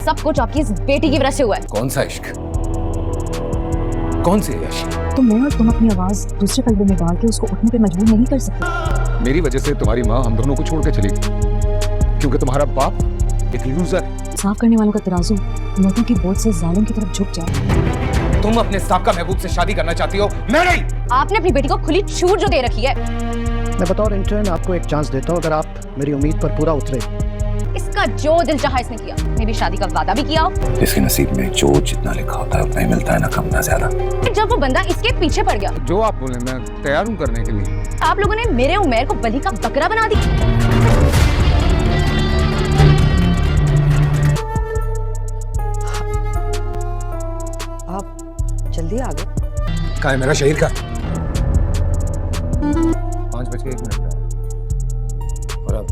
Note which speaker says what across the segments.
Speaker 1: सब कुछ आपकी इस बेटी की वजह से हुआ है।
Speaker 2: कौन सा इश्क, कौन सी अय्याशी?
Speaker 3: तो मैं और तुम अपनी आवाज दूसरे कल्बे में डाल के उसको उठने पे मजबूर नहीं कर सकते।
Speaker 2: मेरी वजह से तुम्हारी माँ हम दोनों को छोड़ के चली गई क्योंकि तुम्हारा बाप एक लूजर है।
Speaker 3: साफ करने वालों का तराजू नोटों की बोझ से जालिम की तरफ झुक जाए।
Speaker 2: तुम अपने साबका महबूब से शादी करना चाहती हो, मैं नहीं।
Speaker 1: आपने अपनी बेटी को खुली छूट जो दे रखी है।
Speaker 4: मैं बतौर इंटर्न आपको एक चांस देता हूँ, अगर आप मेरी उम्मीद पर पूरा उतरे।
Speaker 1: इसका जो दिल चाहा इसने किया। मेरी शादी का वादा भी किया हो।
Speaker 5: इसके नसीब में जो जितना लिखा होता है उतना ही मिलता है, ना कम ना ज्यादा।
Speaker 1: जब वो बंदा इसके पीछे पड़ गया,
Speaker 2: जो आप बोले मैं तैयार हूँ करने के लिए।
Speaker 1: आप लोगों ने मेरे उमैर को बलि का बकरा बना दी।
Speaker 3: आप जल्दी आ गए।
Speaker 2: कहाँ है मेरा शहीद का? 5:01 पे और अब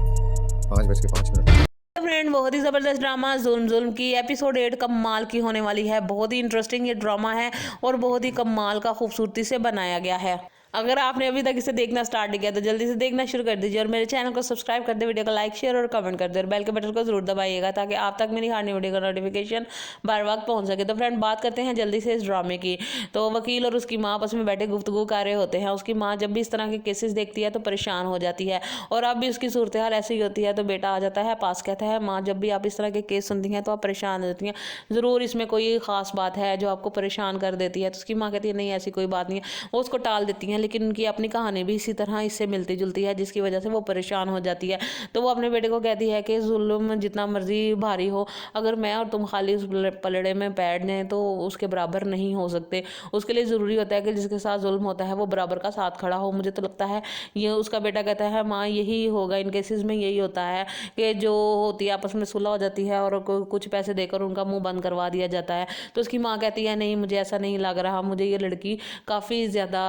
Speaker 2: 5:05।
Speaker 6: फ्रेंड, बहुत ही ज़बरदस्त ड्रामा जुल्म की एपिसोड 8 कमाल की होने वाली है। बहुत ही इंटरेस्टिंग ये ड्रामा है और बहुत ही कमाल का खूबसूरती से बनाया गया है। अगर आपने अभी तक इसे देखना स्टार्ट नहीं किया तो जल्दी से देखना शुरू कर दीजिए और मेरे चैनल को सब्सक्राइब कर दे, वीडियो को लाइक शेयर और कमेंट कर दे और बेल के बटन को जरूर दबाइएगा ताकि आप तक मेरी हर नई वीडियो का नोटिफिकेशन बार वक्त पहुंच सके। तो फ्रेंड, बात करते हैं जल्दी से इस ड्रामे की। तो वकील और उसकी माँ आपस में बैठे गुफ्तगू कर रहे होते हैं। उसकी माँ जब भी इस तरह के केसेस देखती है तो परेशान हो जाती है और अब भी उसकी सूरत हाल ऐसी ही होती है। तो बेटा आ जाता है पास, कहता है माँ जब भी आप इस तरह के केस सुनती हैं तो आप परेशान हो जाती हैं, ज़रूर इसमें कोई ख़ास बात है जो आपको परेशान कर देती है। तो उसकी माँ कहती है नहीं ऐसी कोई बात नहीं है। वो उसको टाल देती हैं, लेकिन उनकी अपनी कहानी भी इसी तरह इससे मिलती जुलती है जिसकी वजह से वो परेशान हो जाती है। तो वो अपने बेटे को कहती है कि जुल्म जितना मर्जी भारी हो, अगर मैं और तुम खाली उस पलड़े में बैठ जाएं तो उसके बराबर नहीं हो सकते। उसके लिए ज़रूरी होता है कि जिसके साथ जुल्म होता है वो बराबर का साथ खड़ा हो। मुझे तो लगता है ये उसका बेटा कहता है माँ यही होगा, इन केसेस में यही होता है कि जो होती है आपस में सुलह हो जाती है और कुछ पैसे देकर उनका मुंह बंद करवा दिया जाता है। तो उसकी माँ कहती है नहीं मुझे ऐसा नहीं लग रहा, मुझे ये लड़की काफ़ी ज़्यादा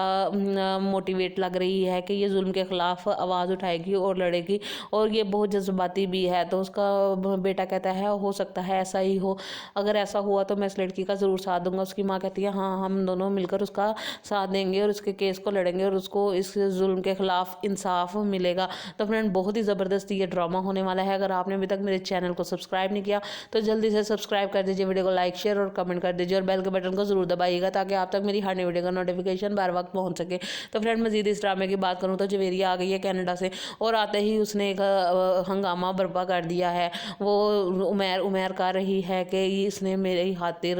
Speaker 6: मोटिवेट लग रही है कि ये जुल्म के खिलाफ आवाज़ उठाएगी और लड़ेगी और ये बहुत जज्बाती भी है। तो उसका बेटा कहता है हो सकता है ऐसा ही हो, अगर ऐसा हुआ तो मैं इस लड़की का ज़रूर साथ दूंगा। उसकी माँ कहती है हाँ हम दोनों मिलकर उसका साथ देंगे और उसके केस को लड़ेंगे और उसको इस जुल्म के खिलाफ इंसाफ मिलेगा। तो फ्रेंड, बहुत ही ज़बरदस्त ये ड्रामा होने वाला है। अगर आपने अभी तक मेरे चैनल को सब्सक्राइब नहीं किया तो जल्दी से सब्सक्राइब कर दीजिए, वीडियो को लाइक शेयर और कमेंट कर दीजिए और बेल के बटन को जरूर दबाइएगा ताकि आप तक मेरी हर नई वीडियो का नोटिफिकेशन बार वक्त पहुंच सके। तो फ्रेंड, मजीद इस ड्रामे की बात करूँ तो जवेरिया आ गई है कनाडा से और आते ही उसने एक हंगामा बर्पा कर दिया है। वो उमैर कर रही है कि इसने मेरी खातिर,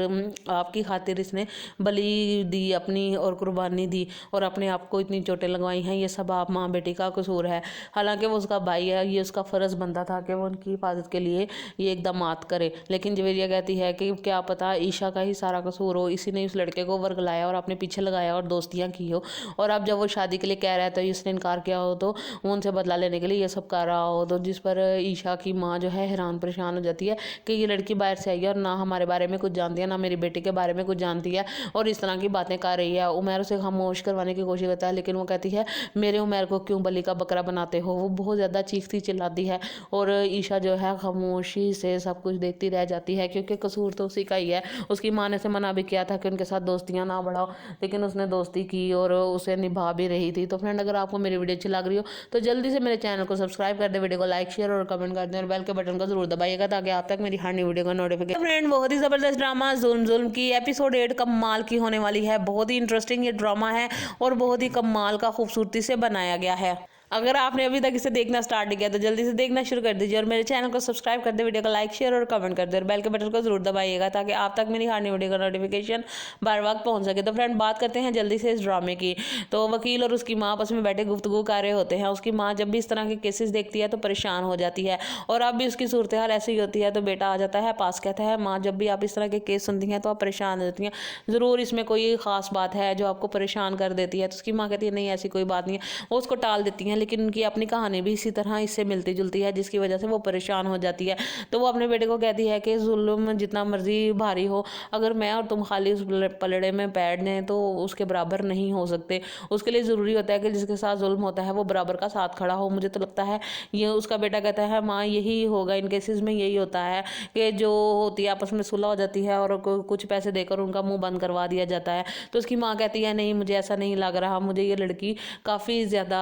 Speaker 6: आपकी खातिर इसने बलि दी अपनी और कुर्बानी दी और अपने आप को इतनी चोटें लगवाई हैं, ये सब आप माँ बेटी का कसूर है। हालांकि वो उसका भाई है, ये उसका फ़र्ज़ बनता था कि वो उनकी हिफाजत के लिए ये इकदामात करे। लेकिन जवेरिया कहती है कि क्या पता ईशा का ही सारा कसूर हो, इसी ने उस लड़के को वर्गलाया और अपने पीछे लगाया और दोस्तियाँ की हो और अब जब वो शादी के लिए कह रहा है तो इसने इनकार किया हो तो वो उनसे बदला लेने के लिए ये सब कर रहा हो। तो जिस पर ईशा की माँ जो है हैरान परेशान हो जाती है कि ये लड़की बाहर से आई है और ना हमारे बारे में कुछ जानती है ना मेरी बेटी के बारे में कुछ जानती है और इस तरह की बातें कर रही है। उमैर उसे खामोश करवाने की कोशिश करता है लेकिन वो कहती है मेरे उमैर को क्यों बलि का बकरा बनाते हो। वो बहुत ज़्यादा चीखती चिल्लाती है और ईशा जो है खामोशी से सब कुछ देखती रह जाती है क्योंकि कसूर तो उसी का ही है। उसकी माँ ने से मना भी किया था कि उनके साथ दोस्तियाँ ना बढ़ाओ, लेकिन उसने दोस्ती की और उसे निभा भी रही थी। तो फ्रेंड, अगर आपको मेरी वीडियो अच्छी लग रही हो तो जल्दी से मेरे चैनल को सब्सक्राइब कर दे, वीडियो को लाइक शेयर और कमेंट कर दें और बेल के बटन को जरूर दबाइएगा ताकि आप तक मेरी हर नई वीडियो का नोटिफिकेशन। फ्रेंड, बहुत ही ज़बरदस्त ड्रामा जुल्म की एपिसोड 8 कमाल की होने वाली है। बहुत ही इंटरेस्टिंग ये ड्रामा है और बहुत ही कमाल का खूबसूरती से बनाया गया है। अगर आपने अभी तक इसे देखना स्टार्ट नहीं किया तो जल्दी से देखना शुरू कर दीजिए और मेरे चैनल को सब्सक्राइब कर दे, वीडियो को लाइक शेयर और कमेंट कर दे और बेल के बटन को जरूर दबाइएगा ताकि आप तक मेरी हर नई वीडियो का नोटिफिकेशन बार वक्त पहुंच सके। तो फ्रेंड, बात करते हैं जल्दी से इस ड्रामे की। तो वकील और उसकी माँ आपस में बैठे गुफ्तगू कर रहे होते हैं। उसकी माँ जब भी इस तरह के केसेस देखती है तो परेशान हो जाती है और अब भी उसकी सूरत हाल ऐसी ही होती है। तो बेटा आ जाता है पास, कहता है माँ जब भी आप इस तरह के केस सुनती हैं तो आप परेशान हो जाती हैं, ज़रूर इसमें कोई ख़ास बात है जो आपको परेशान कर देती है। तो उसकी माँ कहती है नहीं ऐसी कोई बात नहीं है। वो उसको टाल देती हैं, लेकिन उनकी अपनी कहानी भी इसी तरह इससे मिलती जुलती है जिसकी वजह से वो परेशान हो जाती है। तो वो अपने बेटे को कहती है कि जुल्म जितना मर्जी भारी हो, अगर मैं और तुम खाली उस पलड़े में बैठ जाएं तो उसके बराबर नहीं हो सकते। उसके लिए ज़रूरी होता है कि जिसके साथ जुल्म होता है वो बराबर का साथ खड़ा हो। मुझे तो लगता है ये उसका बेटा कहता है माँ यही होगा, इन केसेस में यही होता है कि जो होती है आपस में सुलह हो जाती है और कुछ पैसे देकर उनका मुंह बंद करवा दिया जाता है। तो उसकी माँ कहती है नहीं मुझे ऐसा नहीं लग रहा, मुझे ये लड़की काफ़ी ज़्यादा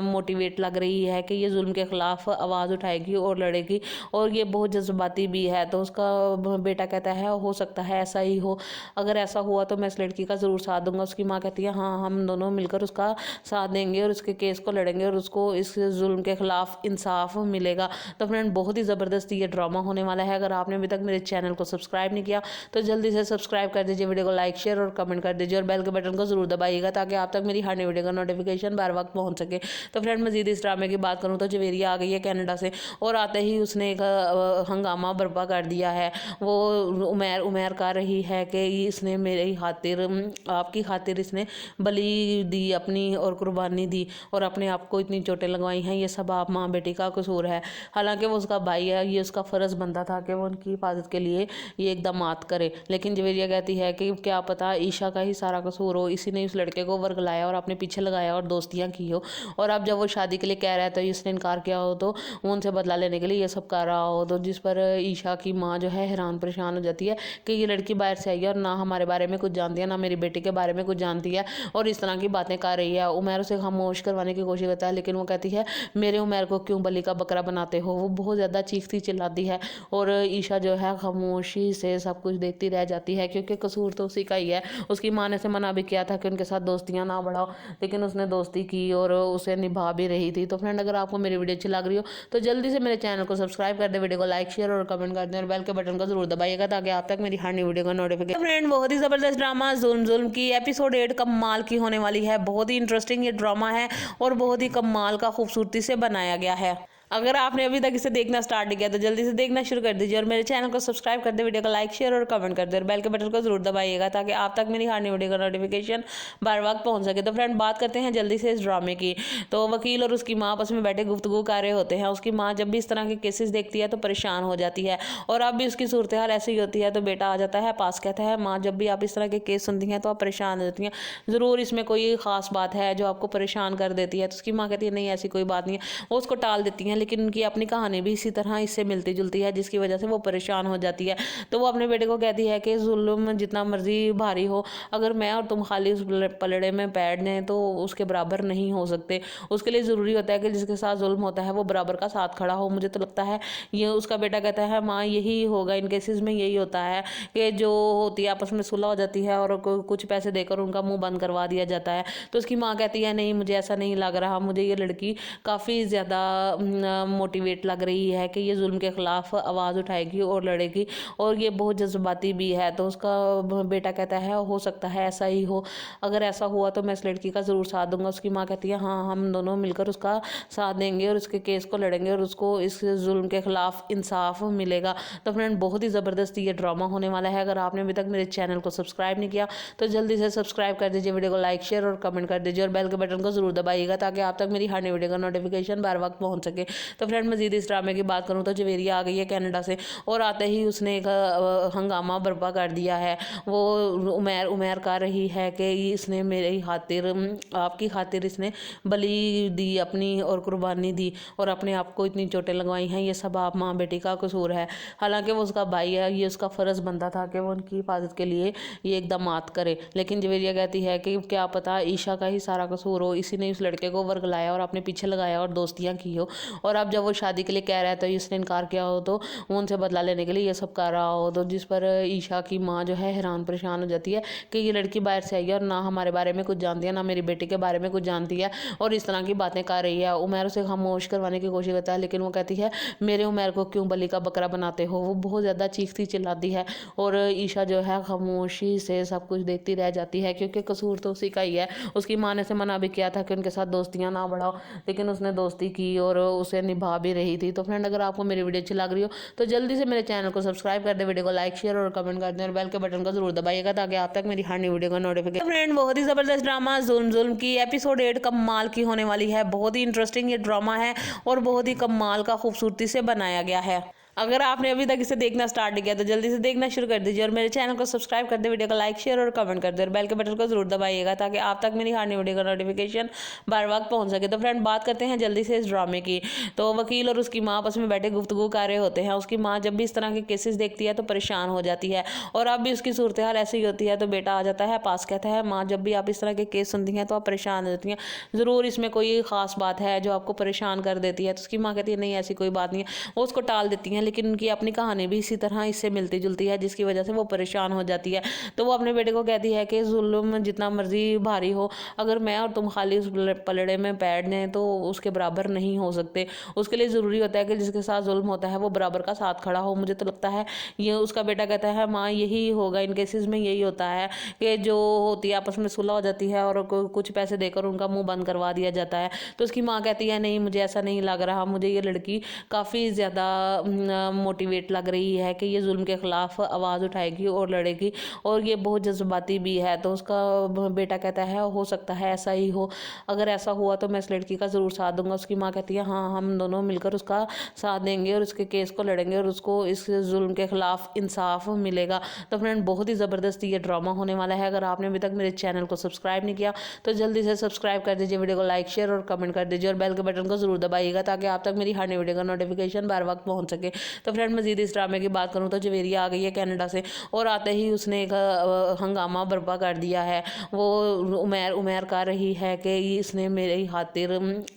Speaker 6: मोटिवेट लग रही है कि ये जुल्म के ख़िलाफ़ आवाज़ उठाएगी और लड़ेगी, और ये बहुत जज्बाती भी है। तो उसका बेटा कहता है हो सकता है ऐसा ही हो, अगर ऐसा हुआ तो मैं इस लड़की का ज़रूर साथ दूंगा। उसकी माँ कहती है हाँ, हम दोनों मिलकर उसका साथ देंगे और उसके केस को लड़ेंगे और उसको इस जुल्म के ख़िलाफ़ इंसाफ मिलेगा। तो फ्रेंड, बहुत ही ज़बरदस्त ये ड्रामा होने वाला है। अगर आपने अभी तक मेरे चैनल को सब्सक्राइब नहीं किया तो जल्दी से सब्सक्राइब कर दीजिए, वीडियो को लाइक शेयर और कमेंट कर दीजिए, और बेल के बटन को ज़रूर दबाइएगा ताकि आप तक मेरी हर नई वीडियो का नोटिफिकेशन बार वक्त पहुँच सके। तो फ्रेंड, मजीद इस ड्रामे की बात करूँ तो जवेरिया आ गई है कनाडा से, और आते ही उसने एक हंगामा बर्पा कर दिया है। वो उमेर कर रही है कि इसने मेरी खातिर, आपकी खातिर इसने बलि दी अपनी और कुर्बानी दी और अपने आप को इतनी चोटें लगवाई हैं, ये सब आप माँ बेटी का कसूर है। हालांकि वो उसका भाई है, ये उसका फ़र्ज़ बनता था कि वो उनकी हिफाजत के लिए ये इक़दामात करे। लेकिन जवेरिया कहती है कि क्या पता ईशा का ही सारा कसूर हो, इसी ने उस लड़के को वर्गलाया और अपने पीछे लगाया और दोस्तियाँ की हो, और अब जब वो शादी के लिए कह रहा है तो इसने इनकार किया हो, तो वो उनसे बदला लेने के लिए ये सब कर रहा हो। तो जिस पर ईशा की माँ जो है हैरान परेशान हो जाती है कि ये लड़की बाहर से आई है और ना हमारे बारे में कुछ जानती है, ना मेरी बेटी के बारे में कुछ जानती है, और इस तरह की बातें कर रही है। उमर उसे खामोश करवाने की कोशिश करता है, लेकिन वो कहती है मेरे उमर को क्यों बलि का बकरा बनाते हो। वो बहुत ज़्यादा चीखती चिल्लाती है और ईशा जो है खामोशी से सब कुछ देखती रह जाती है, क्योंकि कसूर तो उसी का ही है। उसकी माँ ने से मना भी किया था कि उनके साथ दोस्तियाँ ना बढ़ाओ, लेकिन उसने दोस्ती की और उसे निभा भी रही थी। तो फ्रेंड, अगर आपको मेरी वीडियो अच्छी लग रही हो तो जल्दी से मेरे चैनल को सब्सक्राइब कर दे, वीडियो को लाइक शेयर और कमेंट कर दें, और बेल के बटन को जरूर दबाइएगा ताकि आप तक मेरी हर नई वीडियो का नोटिफिकेशन। फ्रेंड, बहुत ही ज़बरदस्त ड्रामा जुल्म की एपिसोड 8 कमाल की होने वाली है। बहुत ही इंटरेस्टिंग ये ड्रामा है और बहुत ही कमाल का खूबसूरती से बनाया गया है। अगर आपने अभी तक इसे देखना स्टार्ट नहीं किया तो जल्दी से देखना शुरू कर दीजिए, और मेरे चैनल को सब्सक्राइब कर दे, वीडियो को लाइक शेयर और कमेंट कर दे, और बेल के बटन को जरूर दबाइएगा ताकि आप तक मेरी हर नई वीडियो का नोटिफिकेशन बार वक्त पहुंच सके। तो फ्रेंड, बात करते हैं जल्दी से इस ड्रामे की। तो वकील और उसकी माँ आपस में बैठे गुफ्तगू कर रहे होते हैं। उसकी माँ जब भी इस तरह के केसेस देखती है तो परेशान हो जाती है, और अब भी उसकी सूरत हाल ऐसी ही होती है। तो बेटा आ जाता है पास, कहता है माँ, जब भी आप इस तरह के केस सुनती हैं तो आप परेशान हो जाती हैं, ज़रूर इसमें कोई ख़ास बात है जो आपको परेशान कर देती है। तो उसकी माँ कहती है नहीं, ऐसी कोई बात नहीं है। वो उसको टाल देती हैं, लेकिन उनकी अपनी कहानी भी इसी तरह इससे मिलती जुलती है, जिसकी वजह से वो परेशान हो जाती है। तो वो अपने बेटे को कहती है कि जुल्म जितना मर्जी भारी हो, अगर मैं और तुम खाली उस पलड़े में बैठ जाएं तो उसके बराबर नहीं हो सकते। उसके लिए ज़रूरी होता है कि जिसके साथ जुल्म होता है वो बराबर का साथ खड़ा हो। मुझे तो लगता है ये, उसका बेटा कहता है माँ, यही होगा इन केसेस में, यही होता है कि जो होती है आपस में सुलह हो जाती है और कुछ पैसे देकर उनका मुंह बंद करवा दिया जाता है। तो उसकी माँ कहती है नहीं, मुझे ऐसा नहीं लग रहा, मुझे ये लड़की काफ़ी ज़्यादा मोटिवेट लग रही है कि ये जुल्म के ख़िलाफ़ आवाज़ उठाएगी और लड़ेगी, और ये बहुत जज्बाती भी है। तो उसका बेटा कहता है हो सकता है ऐसा ही हो, अगर ऐसा हुआ तो मैं इस लड़की का ज़रूर साथ दूंगा। उसकी माँ कहती है हाँ, हम दोनों मिलकर उसका साथ देंगे और उसके केस को लड़ेंगे और उसको इस जुल्म के ख़िलाफ़ इंसाफ मिलेगा। तो फ्रेंड, बहुत ही ज़बरदस्त ये ड्रामा होने वाला है। अगर आपने अभी तक मेरे चैनल को सब्सक्राइब नहीं किया तो जल्दी से सब्सक्राइब कर दीजिए, वीडियो को लाइक शेयर और कमेंट कर दीजिए, और बेल के बटन को जरूर दबाइएगा ताकि आप तक मेरी हर नई वीडियो का नोटिफिकेशन बार वक्त पहुँच सके। तो फ्रेंड, मजीद इस ड्रामे की बात करूँ तो जवेरिया आ गई है कनाडा से, और आते ही उसने एक हंगामा बर्पा कर दिया है। वो उमेर कर रही है कि इसने मेरी खातिर, आपकी खातिर इसने बलि दी अपनी और कुर्बानी दी और अपने आप को इतनी चोटें लगवाई हैं, ये सब आप माँ बेटी का कसूर है। हालांकि वो उसका भाई है, ये उसका फ़र्ज़ बनता था कि वो उनकी हिफाजत के लिए ये इक़दामात करे। लेकिन जवेरिया कहती है कि क्या पता ईशा का ही सारा कसूर हो, इसी ने उस लड़के को वर्गलाया और अपने पीछे लगाया और दोस्तियाँ की हो, और अब जब वो शादी के लिए कह रहा है तो इसने इनकार किया हो, तो वो उनसे बदला लेने के लिए ये सब कर रहा हो। तो जिस पर ईशा की माँ जो है हैरान परेशान हो जाती है कि ये लड़की बाहर से आई है और ना हमारे बारे में कुछ जानती है, ना मेरी बेटी के बारे में कुछ जानती है, और इस तरह की बातें कर रही है। उमर उसे खामोश करवाने की कोशिश करता है, लेकिन वो कहती है मेरे उमर को क्यों बलि का बकरा बनाते हो। वो बहुत ज़्यादा चीखती चिल्लाती है और ईशा जो है खामोशी से सब कुछ देखती रह जाती है, क्योंकि कसूर तो उसी का ही है। उसकी माँ ने से मना भी किया था कि उनके साथ दोस्तियाँ ना बढ़ाओ, लेकिन उसने दोस्ती की और उसे निभा भी रही थी। तो फ्रेंड, अगर आपको मेरी वीडियो अच्छी लग रही हो तो जल्दी से मेरे चैनल को सब्सक्राइब कर दे, वीडियो को लाइक शेयर और कमेंट कर दें, और बेल के बटन को जरूर दबाइएगा ताकि आप तक मेरी हर नई वीडियो का नोटिफिकेशन। फ्रेंड, बहुत ही ज़बरदस्त ड्रामा जुल्म की एपिसोड 8 कमाल की होने वाली है। बहुत ही इंटरेस्टिंग ये ड्रामा है और बहुत ही कमाल का खूबसूरती से बनाया गया है। अगर आपने अभी तक इसे देखना स्टार्ट किया तो जल्दी से देखना शुरू कर दीजिए और मेरे चैनल को सब्सक्राइब कर दे, वीडियो को लाइक शेयर और कमेंट कर दे और बेल के बटन को जरूर दबाइएगा ताकि आप तक मेरी हर नई वीडियो का नोटिफिकेशन बार वक्त पहुंच सके। तो फ्रेंड बात करते हैं जल्दी से इस ड्रामे की। तो वकील और उसकी माँ आपस में बैठे गुफ्तगू कर रहे होते हैं। उसकी माँ जब भी इस तरह के केसेस देखती है तो परेशान हो जाती है और अब भी उसकी सूरत हाल ऐसी ही होती है। तो बेटा आ जाता है पास, कहता है माँ जब भी आप इस तरह के केस सुनती हैं तो आप परेशान हो जाती हैं, ज़रूर इसमें कोई ख़ास बात है जो आपको परेशान कर देती है। तो उसकी माँ कहती है नहीं ऐसी कोई बात नहीं है, वो उसको टाल देती हैं। लेकिन उनकी अपनी कहानी भी इसी तरह इससे मिलती जुलती है जिसकी वजह से वो परेशान हो जाती है। तो वो अपने बेटे को कहती है कि जुल्म जितना मर्जी भारी हो, अगर मैं और तुम खाली उस पलड़े में पैर दें तो उसके बराबर नहीं हो सकते। उसके लिए ज़रूरी होता है कि जिसके साथ जुल्म होता है वो बराबर का साथ खड़ा हो। मुझे तो लगता है ये उसका बेटा कहता है माँ यही होगा, इन केसेस में यही होता है कि जो होती है आपस में सुलह हो जाती है और कुछ पैसे देकर उनका मुंह बंद करवा दिया जाता है। तो उसकी माँ कहती है नहीं मुझे ऐसा नहीं लग रहा, मुझे ये लड़की काफ़ी ज़्यादा मोटिवेट लग रही है कि ये जुल्म के ख़िलाफ़ आवाज़ उठाएगी और लड़ेगी और ये बहुत जज्बाती भी है। तो उसका बेटा कहता है हो सकता है ऐसा ही हो, अगर ऐसा हुआ तो मैं इस लड़की का ज़रूर साथ दूंगा। उसकी माँ कहती है हाँ हम दोनों मिलकर उसका साथ देंगे और उसके केस को लड़ेंगे और उसको इस जुल्म के ख़िलाफ़ इंसाफ मिलेगा। तो फ्रेंड बहुत ही ज़बरदस्त ये ड्रामा होने वाला है। अगर आपने अभी तक मेरे चैनल को सब्सक्राइब नहीं किया तो जल्दी से सब्सक्राइब कर दीजिए, वीडियो को लाइक शेयर और कमेंट कर दीजिए और बेल के बटन को जरूर दबाइएगा ताकि आप तक मेरी हर नई वीडियो का नोटिफिकेशन बार वक्त पहुंच सके। तो फ्रेंड मजीद इस ड्रामे की बात करूं तो जवेरिया आ गई है कनाडा से और आते ही उसने एक हंगामा बर्पा कर दिया है। वो उमेर कर रही है कि इसने मेरी खातिर,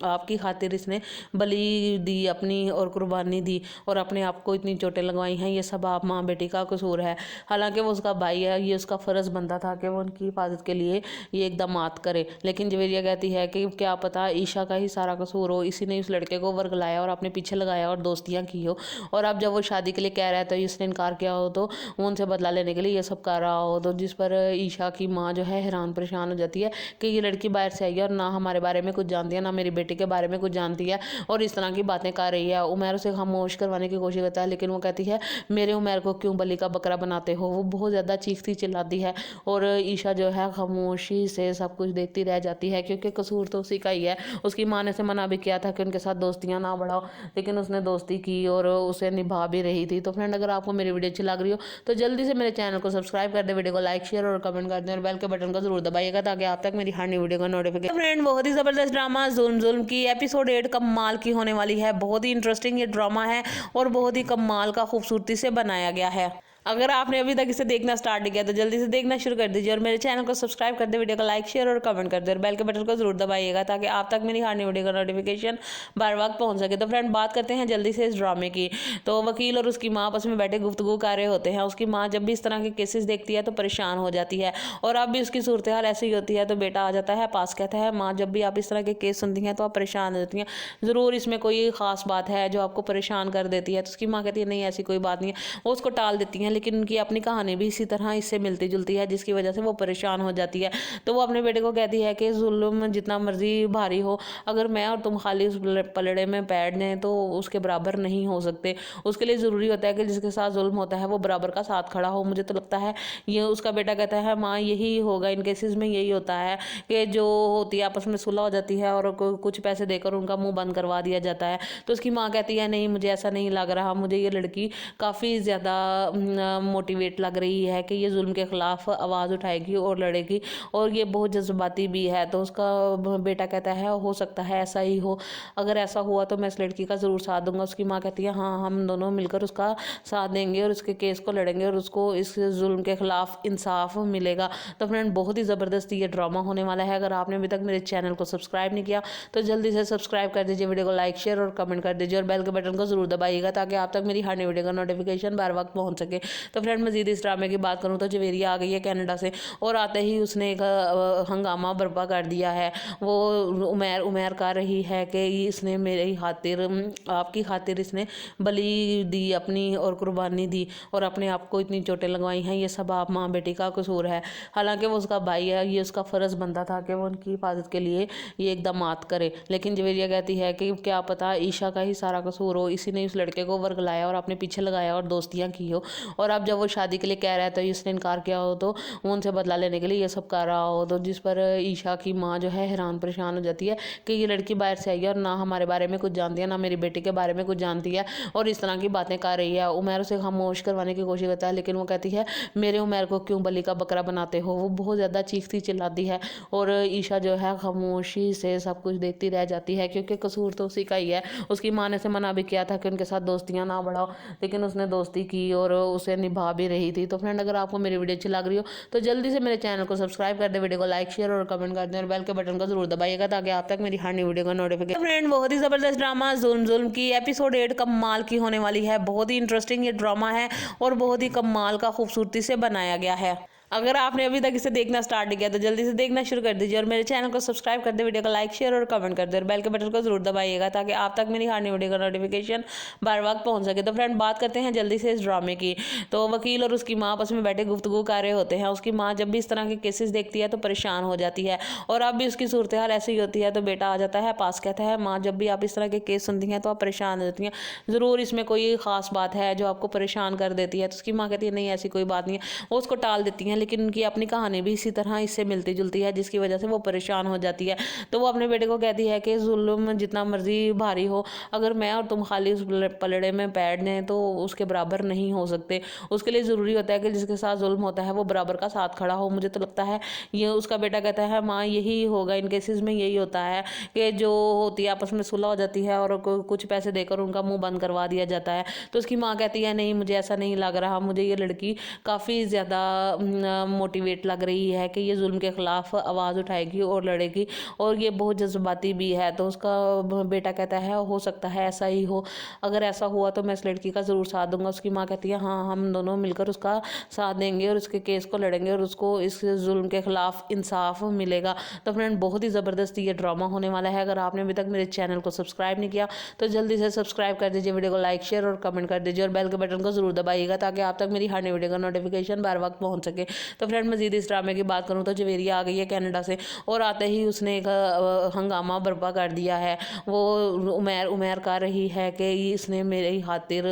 Speaker 6: आपकी खातिर इसने बलि दी अपनी और कुर्बानी दी और अपने आप को इतनी चोटें लगवाई हैं, ये सब आप माँ बेटी का कसूर है। हालांकि वो उसका भाई है, ये उसका फ़र्ज़ बनता था कि वो उनकी हिफाजत के लिए ये इकदामात करे। लेकिन जवेरिया कहती है कि क्या पता ईशा का ही सारा कसूर हो, इसी ने उस लड़के को वर्गलाया और अपने पीछे लगाया और दोस्तियाँ की हो और अब जब वो शादी के लिए कह रहा है तो इसने इनकार किया हो तो वो उनसे बदला लेने के लिए ये सब कर रहा हो। तो जिस पर ईशा की माँ जो है हैरान परेशान हो जाती है कि ये लड़की बाहर से आई है और ना हमारे बारे में कुछ जानती है ना मेरी बेटी के बारे में कुछ जानती है और इस तरह की बातें कर रही है। उमर उसे खामोश करवाने की कोशिश करता है लेकिन वो कहती है मेरे उमर को क्यों बलि का बकरा बनाते हो। वो बहुत ज़्यादा चीखती चिल्लाती है और ईशा जो है खामोशी से सब कुछ देखती रह जाती है क्योंकि कसूर तो उसी का ही है। उसकी माँ ने से मना भी किया था कि उनके साथ दोस्तियाँ ना बढ़ाओ, लेकिन उसने दोस्ती की और उसे निभा भी रही थी। तो फ्रेंड अगर आपको मेरी वीडियो अच्छी लग रही हो तो जल्दी से मेरे चैनल को सब्सक्राइब कर दे, वीडियो को लाइक शेयर और कमेंट कर दें और बेल के बटन को जरूर दबाइएगा ताकि आप तक मेरी हर नई वीडियो का नोटिफिकेशन। फ्रेंड बहुत ही ज़बरदस्त ड्रामा जुल्म की एपिसोड 8 कमाल की होने वाली है। बहुत ही इंटरेस्टिंग ये ड्रामा है और बहुत ही कमाल का खूबसूरती से बनाया गया है। अगर आपने अभी तक इसे देखना स्टार्ट किया तो जल्दी से देखना शुरू कर दीजिए और मेरे चैनल को सब्सक्राइब कर दे, वीडियो को लाइक शेयर और कमेंट कर दे और बेल के बटन को जरूर दबाइएगा ताकि आप तक मेरी हर नई वीडियो का नोटिफिकेशन बार वक्त पहुंच सके। तो फ्रेंड बात करते हैं जल्दी से इस ड्रामे की। तो वकील और उसकी माँ आपस में बैठे गुफ्तगू कर रहे होते हैं। उसकी माँ जब भी इस तरह के केसेस देखती है तो परेशान हो जाती है और अब भी उसकी सूरत हाल ऐसी ही होती है। तो बेटा आ जाता है पास, कहता है माँ जब भी आप इस तरह के केस सुनती हैं तो आप परेशान हो जाती हैं, ज़रूर इसमें कोई ख़ास बात है जो आपको परेशान कर देती है। तो उसकी माँ कहती है नहीं ऐसी कोई बात नहीं है, वो उसको टाल देती हैं। लेकिन उनकी अपनी कहानी भी इसी तरह इससे मिलती जुलती है जिसकी वजह से वो परेशान हो जाती है। तो वो अपने बेटे को कहती है कि जुल्म जितना मर्जी भारी हो, अगर मैं और तुम खाली उस पलड़े में पैर दें तो उसके बराबर नहीं हो सकते। उसके लिए ज़रूरी होता है कि जिसके साथ जुल्म होता है वो बराबर का साथ खड़ा हो। मुझे तो लगता है ये उसका बेटा कहता है माँ यही होगा, इन केसेस में यही होता है कि जो होती है आपस में सुलह हो जाती है और कुछ पैसे देकर उनका मुंह बंद करवा दिया जाता है। तो उसकी माँ कहती है नहीं मुझे ऐसा नहीं लग रहा, मुझे ये लड़की काफ़ी ज़्यादा मोटिवेट लग रही है कि ये जुल्म के ख़िलाफ़ आवाज़ उठाएगी और लड़ेगी और ये बहुत जज्बाती भी है। तो उसका बेटा कहता है हो सकता है ऐसा ही हो, अगर ऐसा हुआ तो मैं इस लड़की का ज़रूर साथ दूंगा। उसकी माँ कहती है हाँ हम दोनों मिलकर उसका साथ देंगे और उसके केस को लड़ेंगे और उसको इस जुल्म के ख़िलाफ़ इंसाफ मिलेगा। तो फ्रेंड बहुत ही ज़बरदस्त ये ड्रामा होने वाला है। अगर आपने अभी तक मेरे चैनल को सब्सक्राइब नहीं किया तो जल्दी से सब्सक्राइब कर दीजिए, वीडियो को लाइक शेयर और कमेंट कर दीजिए और बेल के बटन को जरूर दबाइएगा ताकि आप तक मेरी हर नई वीडियो का नोटिफिकेशन बार वक्त पहुंच सके। तो फ्रेंड मजीद इस ड्रामे की बात करूं तो जवेरिया आ गई है कनाडा से और आते ही उसने एक हंगामा बर्पा कर दिया है। वो उमेर कर रही है कि इसने मेरी खातिर, आपकी खातिर इसने बलि दी अपनी और कुर्बानी दी और अपने आप को इतनी चोटें लगवाई हैं, ये सब आप माँ बेटी का कसूर है। हालांकि वो उसका भाई है, ये उसका फ़र्ज़ बनता था कि वो उनकी हिफाजत के लिए ये इकदामात करे। लेकिन जवेरिया कहती है कि क्या पता ईशा का ही सारा कसूर हो, इसी ने उस लड़के को वर्गलाया और अपने पीछे लगाया और दोस्तियाँ की हो और अब जब वो शादी के लिए कह रहा है तो इसने इनकार किया हो, तो वो उनसे बदला लेने के लिए ये सब कर रहा हो, तो जिस पर ईशा की माँ जो है हैरान परेशान हो जाती है कि ये लड़की बाहर से आई है और ना हमारे बारे में कुछ जानती है, ना मेरी बेटी के बारे में कुछ जानती है और इस तरह की बातें कर रही है। उमैर उसे खामोश करवाने की कोशिश करता है, लेकिन वो कहती है मेरे उमैर को क्यों बलि का बकरा बनाते हो। वो बहुत ज़्यादा चीखती चिल्लाती है और ईशा जो है खामोशी से सब कुछ देखती रह जाती है, क्योंकि कसूर तो उसी का ही है। उसकी माँ ने उसे मना भी किया था कि उनके साथ दोस्तियाँ ना बढ़ाओ, लेकिन उसने दोस्ती की और उसे निभा भी रही थी। तो फ्रेंड, अगर आपको मेरी वीडियो अच्छी लग रही हो तो जल्दी से मेरे चैनल को सब्सक्राइब कर दे, वीडियो को लाइक शेयर और कमेंट कर दें और बेल के बटन को जरूर दबाइएगा ताकि आप तक मेरी हर नई वीडियो का नोटिफिकेशन। फ्रेंड, बहुत ही जबरदस्त ड्रामा जुल्म की एपिसोड 8 कमाल की होने वाली है। बहुत ही इंटरेस्टिंग ये ड्रामा है और बहुत ही कमाल का खूबसूरती से बनाया गया है। अगर आपने अभी तक इसे देखना स्टार्ट नहीं किया तो जल्दी से देखना शुरू कर दीजिए और मेरे चैनल को सब्सक्राइब कर दे, वीडियो को लाइक शेयर और कमेंट कर दे और बेल के बटन को जरूर दबाइएगा ताकि आप तक मेरी हर नई वीडियो का नोटिफिकेशन बार वक्त पहुंच सके। तो फ्रेंड, बात करते हैं जल्दी से इस ड्रामे की। तो वकील और उसकी माँ आपस में बैठे गुफ्तगू कर रहे होते हैं। उसकी माँ जब भी इस तरह के केसेस देखती है तो परेशान हो जाती है और अब भी उसकी सूरत हाल ऐसी ही होती है। तो बेटा आ जाता है पास, कहता है माँ जब भी आप इस तरह के केस सुनती हैं तो आप परेशान हो जाती हैं, ज़रूर इसमें कोई ख़ास बात है जो आपको परेशान कर देती है। तो उसकी माँ कहती है नहीं ऐसी कोई बात नहीं है, वो उसको टाल देती हैं, लेकिन उनकी अपनी कहानी भी इसी तरह इससे मिलती जुलती है जिसकी वजह से वो परेशान हो जाती है। तो वो अपने बेटे को कहती है कि जुल्म जितना मर्जी भारी हो, अगर मैं और तुम खाली उस पलड़े में बैठ जाएं तो उसके बराबर नहीं हो सकते। उसके लिए ज़रूरी होता है कि जिसके साथ जुल्म होता है वो बराबर का साथ खड़ा हो। मुझे तो लगता है ये उसका बेटा कहता है माँ यही होगा, इन केसेस में यही होता है कि जो होती है आपस में सुलह हो जाती है और कुछ पैसे देकर उनका मुंह बंद करवा दिया जाता है। तो उसकी माँ कहती है नहीं मुझे ऐसा नहीं लग रहा, मुझे ये लड़की काफ़ी ज़्यादा मोटिवेट लग रही है कि ये जुल्म के खिलाफ आवाज़ उठाएगी और लड़ेगी और ये बहुत जज्बाती भी है। तो उसका बेटा कहता है हो सकता है ऐसा ही हो, अगर ऐसा हुआ तो मैं इस लड़की का ज़रूर साथ दूंगा। उसकी माँ कहती है हाँ हम दोनों मिलकर उसका साथ देंगे और उसके केस को लड़ेंगे और उसको इस जुल्म के खिलाफ इंसाफ मिलेगा। तो फ्रेंड, बहुत ही ज़बरदस्त ये ड्रामा होने वाला है। अगर आपने अभी तक मेरे चैनल को सब्सक्राइब नहीं किया तो जल्दी से सब्सक्राइब कर दीजिए, वीडियो को लाइक शेयर और कमेंट कर दीजिए और बेल के बटन को जरूर दबाइएगा ताकि आप तक मेरी हर नई वीडियो का नोटिफिकेशन बार वक्त पहुंच सके। तो फ्रेंड, मजीद इस ड्रामे की बात करूं तो जवेरिया आ गई है कनाडा से और आते ही उसने एक हंगामा बर्पा कर दिया है। वो उमैर कर रही है कि इसने मेरी खातिर,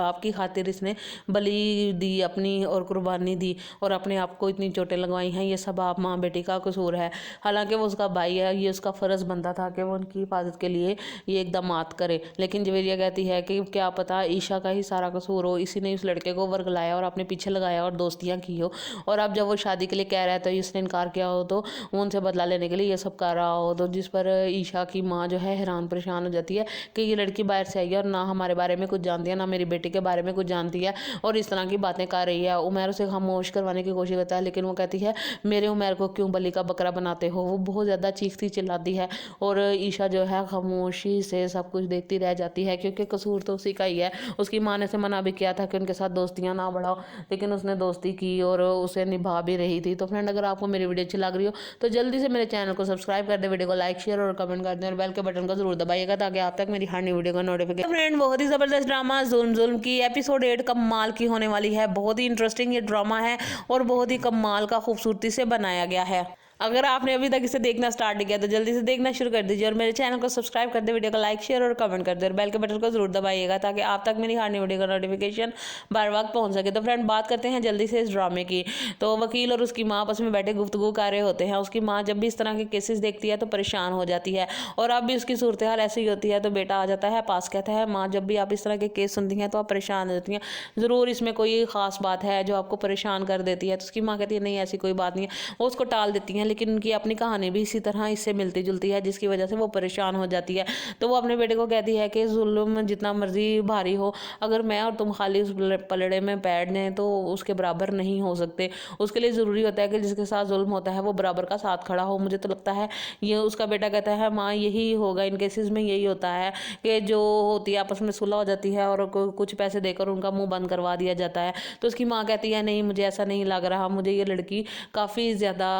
Speaker 6: आपकी खातिर इसने बलि दी अपनी और कुर्बानी दी और अपने आप को इतनी चोटें लगवाई हैं, ये सब आप माँ बेटी का कसूर है। हालांकि वो उसका भाई है, ये उसका फ़र्ज़ बनता था कि वो उनकी हिफाजत के लिए ये इक़दामात करे, लेकिन जवेरिया कहती है कि क्या पता ईशा का ही सारा कसूर हो, इसी ने उस लड़के को वर्गलाया और अपने पीछे लगाया और दोस्तियाँ की हो और अब जब वो शादी के लिए कह रहा है तो इसने इनकार किया हो, तो वो उनसे बदला लेने के लिए ये सब कर रहा हो, तो जिस पर ईशा की माँ जो है हैरान परेशान हो जाती है कि ये लड़की बाहर से आई है और ना हमारे बारे में कुछ जानती है, ना मेरी बेटी के बारे में कुछ जानती है और इस तरह की बातें कर रही है। उमैर उसे खामोश करवाने की कोशिश करता है, लेकिन वो कहती है मेरे उमैर को क्यों बलि का बकरा बनाते हो। वो बहुत ज़्यादा चीखती चिल्लाती है और ईशा जो है खामोशी से सब कुछ देखती रह जाती है, क्योंकि कसूर तो उसी का ही है। उसकी माँ ने उसे मना भी किया था कि उनके साथ दोस्तियाँ ना बढ़ाओ, लेकिन उसने दोस्ती की और उसे निभा भी रही थी। तो फ्रेंड, अगर आपको मेरी वीडियो अच्छी लग रही हो तो जल्दी से मेरे चैनल को सब्सक्राइब कर दे, वीडियो को लाइक शेयर और कमेंट कर दें और बेल के बटन को जरूर दबाइएगा ताकि आप तक मेरी हर नई वीडियो का नोटिफिकेशन। फ्रेंड, बहुत ही जबरदस्त ड्रामा जुल्म की एपिसोड 8 कमाल की होने वाली है। बहुत ही इंटरेस्टिंग ये ड्रामा है और बहुत ही कमाल का खूबसूरती से बनाया गया है। अगर आपने अभी तक इसे देखना स्टार्ट नहीं किया तो जल्दी से देखना शुरू कर दीजिए और मेरे चैनल को सब्सक्राइब कर दे, वीडियो को लाइक शेयर और कमेंट कर दे और बेल के बटन को जरूर दबाइएगा ताकि आप तक मेरी हर नई वीडियो का नोटिफिकेशन बार वक्त पहुंच सके। तो फ्रेंड, बात करते हैं जल्दी से इस ड्रामे की। तो वकील और उसकी माँ आपस में बैठे गुफ्तगू कर रहे होते हैं। उसकी माँ जब भी इस तरह के केसेस देखती है तो परेशान हो जाती है और अब भी उसकी सूरत हाल ऐसी ही होती है। तो बेटा आ जाता है पास, कहता है माँ जब भी आप इस तरह के केस सुनती हैं तो आप परेशान हो जाती हैं, ज़रूर इसमें कोई ख़ास बात है जो आपको परेशान कर देती है। तो उसकी माँ कहती है नहीं ऐसी कोई बात नहीं है, वो उसको टाल देती हैं, लेकिन उनकी अपनी कहानी भी इसी तरह इससे मिलती जुलती है जिसकी वजह से वो परेशान हो जाती है। तो वो अपने बेटे को कहती है कि जुल्म जितना मर्जी भारी हो, अगर मैं और तुम खाली उस पलड़े में बैठ जाएं तो उसके बराबर नहीं हो सकते। उसके लिए ज़रूरी होता है कि जिसके साथ जुल्म होता है वो बराबर का साथ खड़ा हो। मुझे तो लगता है ये उसका बेटा कहता है माँ यही होगा, इन केसेस में यही होता है कि जो होती है आपस में सुलह हो जाती है और कुछ पैसे देकर उनका मुंह बंद करवा दिया जाता है। तो उसकी माँ कहती है नहीं मुझे ऐसा नहीं लग रहा, मुझे ये लड़की काफ़ी ज़्यादा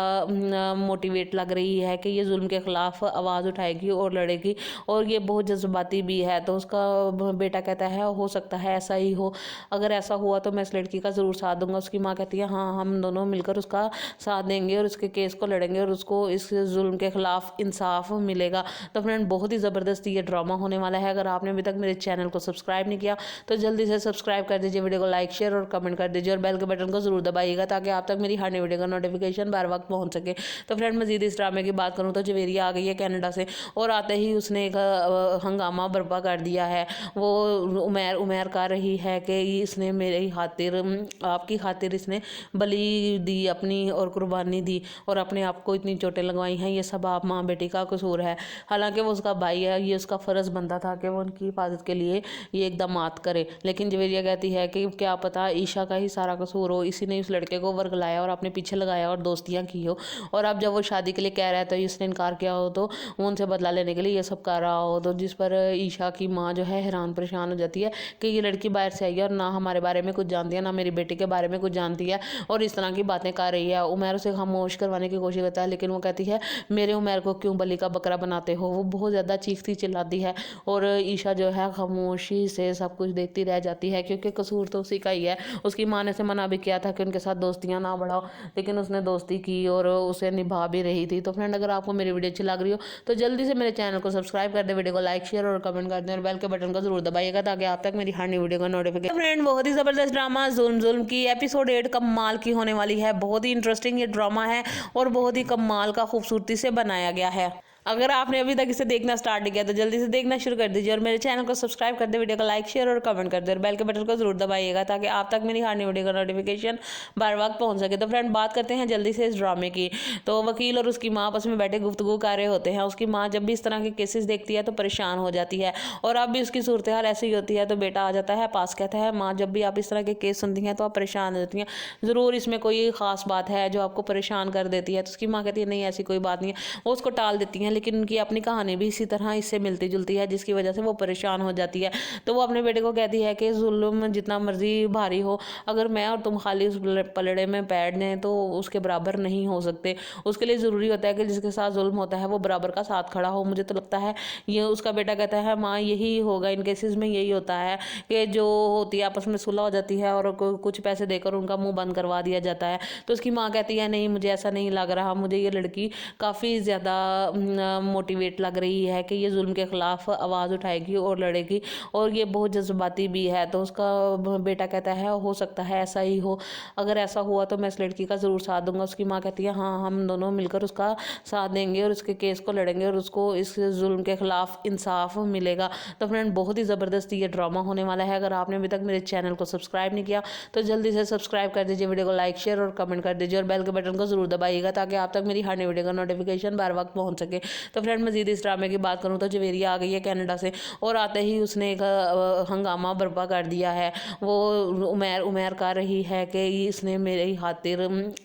Speaker 6: मोटिवेट लग रही है कि ये जुल्म के खिलाफ आवाज़ उठाएगी और लड़ेगी, और ये बहुत जज्बाती भी है। तो उसका बेटा कहता है हो सकता है ऐसा ही हो, अगर ऐसा हुआ तो मैं इस लड़की का ज़रूर साथ दूंगा। उसकी माँ कहती है हाँ, हम दोनों मिलकर उसका साथ देंगे और उसके केस को लड़ेंगे और उसको इस जुल्म के खिलाफ इंसाफ मिलेगा। तो फ्रेंड, बहुत ही ज़बरदस्त ये ड्रामा होने वाला है। अगर आपने अभी तक मेरे चैनल को सब्सक्राइब नहीं किया तो जल्दी से सब्सक्राइब कर दीजिए, वीडियो को लाइक शेयर और कमेंट कर दीजिए, और बेल के बटन को जरूर दबाइएगा ताकि आप तक मेरी हर नई वीडियो का नोटिफिकेशन बार वक्त पहुंच सके। तो फ्रेंड, मजीद इस ड्रामे की बात करूँ तो जवेरिया आ गई है कनाडा से, और आते ही उसने एक हंगामा बर्पा कर दिया है। वो उमर कर रही है कि इसने मेरी खातिर, आपकी खातिर इसने बलि दी अपनी और कुर्बानी दी और अपने आप को इतनी चोटें लगवाई हैं, ये सब आप माँ बेटी का कसूर है। हालांकि वो उसका भाई है, ये उसका फ़र्ज़ बनता था कि वो उनकी हिफाजत के लिए ये इकदामात करे। लेकिन जवेरिया कहती है कि क्या पता ईशा का ही सारा कसूर हो, इसी ने उस लड़के को वर्गलाया और अपने पीछे लगाया और दोस्तियाँ की हो, और अब जब वो शादी के लिए कह रहा है तो इसने इनकार किया हो, तो वो उनसे बदला लेने के लिए ये सब कर रहा हो। तो जिस पर ईशा की माँ जो है हैरान परेशान हो जाती है कि ये लड़की बाहर से आई है और ना हमारे बारे में कुछ जानती है, ना मेरी बेटी के बारे में कुछ जानती है, और इस तरह की बातें कर रही है। उमर उसे खामोश करवाने की कोशिश करता है, लेकिन वो कहती है मेरे उमर को क्यों बलि का बकरा बनाते हो। वो बहुत ज़्यादा चीखती चिल्लाती है, और ईशा जो है खामोशी से सब कुछ देखती रह जाती है, क्योंकि कसूर तो उसी का ही है। उसकी माँ ने से मना भी किया था कि उनके साथ दोस्तियाँ ना बढ़ाओ, लेकिन उसने दोस्ती की और उसे निभा भी रही थी। तो फ्रेंड, अगर आपको मेरी वीडियो अच्छी लग रही हो तो जल्दी से मेरे चैनल को सब्सक्राइब कर दे, वीडियो को लाइक शेयर और कमेंट कर दें, और बेल के बटन को जरूर दबाइएगा ताकि आप तक मेरी हर नई वीडियो का नोटिफिकेशन। फ्रेंड, बहुत ही ज़बरदस्त ड्रामा जुल्म की एपिसोड 8 कमाल की होने वाली है। बहुत ही इंटरेस्टिंग ये ड्रामा है और बहुत ही कमाल का खूबसूरती से बनाया गया है। अगर आपने अभी तक इसे देखना स्टार्ट नहीं किया तो जल्दी से देखना शुरू कर दीजिए, और मेरे चैनल को सब्सक्राइब कर दे, वीडियो को लाइक शेयर और कमेंट कर दे, और बेल के बटन को जरूर दबाइएगा ताकि आप तक मेरी हर नई वीडियो का नोटिफिकेशन बार वक्त पहुंच सके। तो फ्रेंड, बात करते हैं जल्दी से इस ड्रामे की। तो वकील और उसकी माँ आपस में बैठे गुफ्तगू कर रहे होते हैं। उसकी माँ जब भी इस तरह के केसेस देखती है तो परेशान हो जाती है, और अब भी उसकी सूरत हाल ऐसी ही होती है। तो बेटा आ जाता है पास, कहता है माँ, जब भी आप इस तरह के केस सुनती हैं तो आप परेशान हो जाती हैं, ज़रूर इसमें कोई ख़ास बात है जो आपको परेशान कर देती है। तो उसकी माँ कहती है नहीं, ऐसी कोई बात नहीं है। वो उसको टाल देती हैं, लेकिन उनकी अपनी कहानी भी इसी तरह इससे मिलती जुलती है, जिसकी वजह से वो परेशान हो जाती है। तो वो अपने बेटे को कहती है कि जुल्म जितना मर्जी भारी हो, अगर मैं और तुम खाली उस पलड़े में बैठ दें तो उसके बराबर नहीं हो सकते। उसके लिए ज़रूरी होता है कि जिसके साथ जुल्म होता है वो बराबर का साथ खड़ा हो। मुझे तो लगता है ये, उसका बेटा कहता है माँ, यही होगा इन केसेस में, यही होता है कि जो होती है आपस में सुलह हो जाती है और कुछ पैसे देकर उनका मुंह बंद करवा दिया जाता है। तो उसकी माँ कहती है नहीं, मुझे ऐसा नहीं लग रहा, मुझे ये लड़की काफ़ी ज़्यादा मोटिवेट लग रही है कि ये जुल्म के खिलाफ आवाज़ उठाएगी और लड़ेगी, और ये बहुत जज्बाती भी है। तो उसका बेटा कहता है हो सकता है ऐसा ही हो, अगर ऐसा हुआ तो मैं इस लड़की का ज़रूर साथ दूंगा। उसकी माँ कहती है हाँ, हम दोनों मिलकर उसका साथ देंगे और उसके केस को लड़ेंगे और उसको इस जुल्म के खिलाफ इंसाफ मिलेगा। तो फ्रेंड, बहुत ही ज़बरदस्त ये ड्रामा होने वाला है। अगर आपने अभी तक मेरे चैनल को सब्सक्राइब नहीं किया तो जल्दी से सब्सक्राइब कर दीजिए, वीडियो को लाइक शेयर और कमेंट कर दीजिए, और बेल के बटन को जरूर दबाइएगा ताकि आप तक मेरी हर नई वीडियो का नोटिफिकेशन बार वक्त पहुंच सके। तो फ्रेंड, मजीद इस ड्रामे की बात करूँ तो जवेरिया आ गई है कनाडा से, और आते ही उसने एक हंगामा बर्पा कर दिया है। वो उमर कर रही है कि इसने मेरी खातिर,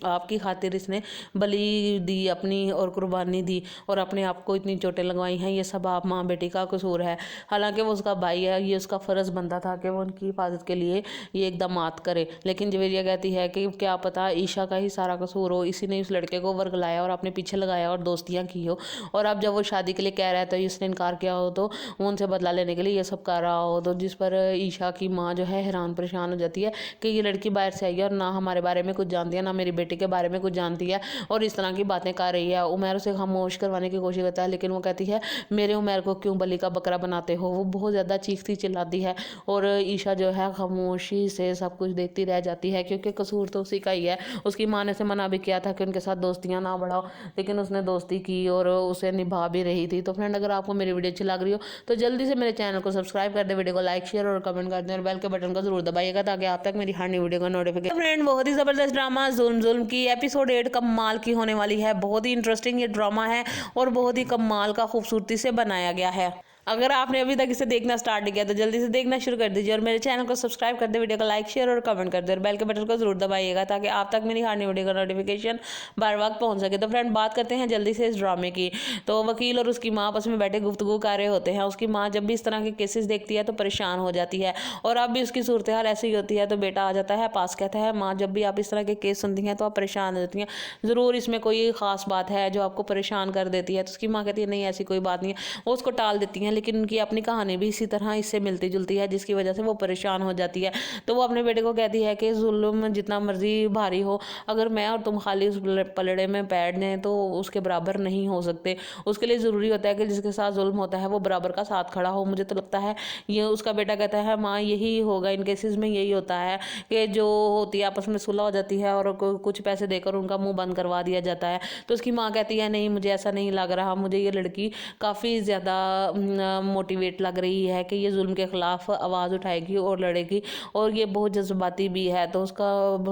Speaker 6: आपकी खातिर इसने बलि दी अपनी और कुर्बानी दी और अपने आप को इतनी चोटें लगवाई हैं, ये सब आप माँ बेटी का कसूर है। हालांकि वो उसका भाई है, ये उसका फ़र्ज़ बनता था कि वो उनकी हिफाजत के लिए ये इकदामात करे। लेकिन जवेरिया कहती है कि क्या पता ईशा का ही सारा कसूर हो, इसी ने उस लड़के को वर्गलाया और अपने पीछे लगाया और दोस्तियाँ की हो, और अब जब वो शादी के लिए कह रहा है तो इसने इनकार किया हो, तो वो उनसे बदला लेने के लिए ये सब कर रहा हो। तो जिस पर ईशा की माँ जो है हैरान परेशान हो जाती है कि ये लड़की बाहर से आई है और ना हमारे बारे में कुछ जानती है, ना मेरी बेटी के बारे में कुछ जानती है, और इस तरह की बातें कर रही है। उमर उसे खामोश करवाने की कोशिश करता है, लेकिन वो कहती है मेरे उमर को क्यों बलि का बकरा बनाते हो। वो बहुत ज़्यादा चीखती चिल्लाती है, और ईशा जो है खामोशी से सब कुछ देखती रह जाती है, क्योंकि कसूर तो उसी का ही है। उसकी माँ ने से मना भी किया था कि उनके साथ दोस्तियाँ ना बढ़ाओ, लेकिन उसने दोस्ती की और उसे निभा भी रही थी। तो फ्रेंड, अगर आपको मेरी वीडियो अच्छी लग रही हो तो जल्दी से मेरे चैनल को सब्सक्राइब कर दे, वीडियो को लाइक शेयर और कमेंट कर दें, और बेल के बटन को जरूर दबाइएगा ताकि आप तक मेरी हर नई वीडियो का नोटिफिकेशन। फ्रेंड, बहुत ही ज़बरदस्त ड्रामा जुल्म की एपिसोड 8 कमाल की होने वाली है। बहुत ही इंटरेस्टिंग ये ड्रामा है और बहुत ही कमाल का खूबसूरती से बनाया गया है। अगर आपने अभी तक इसे देखना स्टार्ट नहीं किया तो जल्दी से देखना शुरू कर दीजिए और मेरे चैनल को सब्सक्राइब कर दे, वीडियो को लाइक शेयर और कमेंट कर दे और बेल के बटन को जरूर दबाइएगा ताकि आप तक मेरी हर नई वीडियो का नोटिफिकेशन बार वक्त पहुंच सके। तो फ्रेंड बात करते हैं जल्दी से इस ड्रामे की। तो वकील और उसकी माँ आपस में बैठे गुफ्तगू कर रहे होते हैं। उसकी माँ जब भी इस तरह के केसेस देखती है तो परेशान हो जाती है और अब भी उसकी सूरत हाल ऐसी ही होती है। तो बेटा आ जाता है पास, कहता है माँ जब भी आप इस तरह के केस सुनती हैं तो आप परेशान हो जाती हैं, ज़रूर इसमें कोई ख़ास बात है जो आपको परेशान कर देती है। तो उसकी माँ कहती है नहीं ऐसी कोई बात नहीं है, वो उसको टाल देती हैं। लेकिन उनकी अपनी कहानी भी इसी तरह इससे मिलती जुलती है जिसकी वजह से वो परेशान हो जाती है। तो वो अपने बेटे को कहती है कि जुल्म जितना मर्जी भारी हो, अगर मैं और तुम खाली उस पलड़े में पैर दें तो उसके बराबर नहीं हो सकते। उसके लिए ज़रूरी होता है कि जिसके साथ जुल्म होता है वो बराबर का साथ खड़ा हो। मुझे तो लगता है ये उसका बेटा कहता है माँ यही होगा, इन केसेस में यही होता है कि जो होती है आपस में सुलह हो जाती है और कुछ पैसे देकर उनका मुंह बंद करवा दिया जाता है। तो उसकी माँ कहती है नहीं मुझे ऐसा नहीं लग रहा, मुझे ये लड़की काफ़ी ज़्यादा मोटिवेट लग रही है कि ये जुल्म के ख़िलाफ़ आवाज़ उठाएगी और लड़ेगी और ये बहुत जज्बाती भी है। तो उसका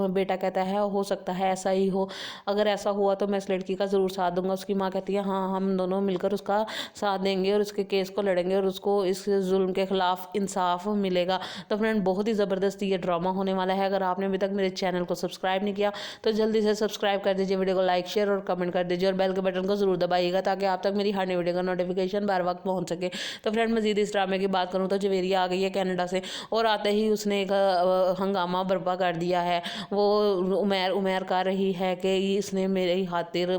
Speaker 6: बेटा कहता है हो सकता है ऐसा ही हो, अगर ऐसा हुआ तो मैं इस लड़की का ज़रूर साथ दूंगा। उसकी माँ कहती है हाँ हम दोनों मिलकर उसका साथ देंगे और उसके केस को लड़ेंगे और उसको इस जुल्म के ख़िलाफ़ इंसाफ मिलेगा। तो फ्रेंड बहुत ही ज़बरदस्त ये ड्रामा होने वाला है। अगर आपने अभी तक मेरे चैनल को सब्सक्राइब नहीं किया तो जल्दी से सब्सक्राइब कर दीजिए, वीडियो को लाइक शेयर और कमेंट कर दीजिए और बेल के बटन को जरूर दबाइएगा ताकि आप तक मेरी हर नई वीडियो का नोटिफिकेशन बार वक्त पहुंच सके। तो फ्रेंड मजीद इस ड्रामे की बात करूँ तो जवेरिया आ गई है कनाडा से और आते ही उसने एक हंगामा बर्पा कर दिया है। वो उमर कर रही है कि इसने मेरी खातिर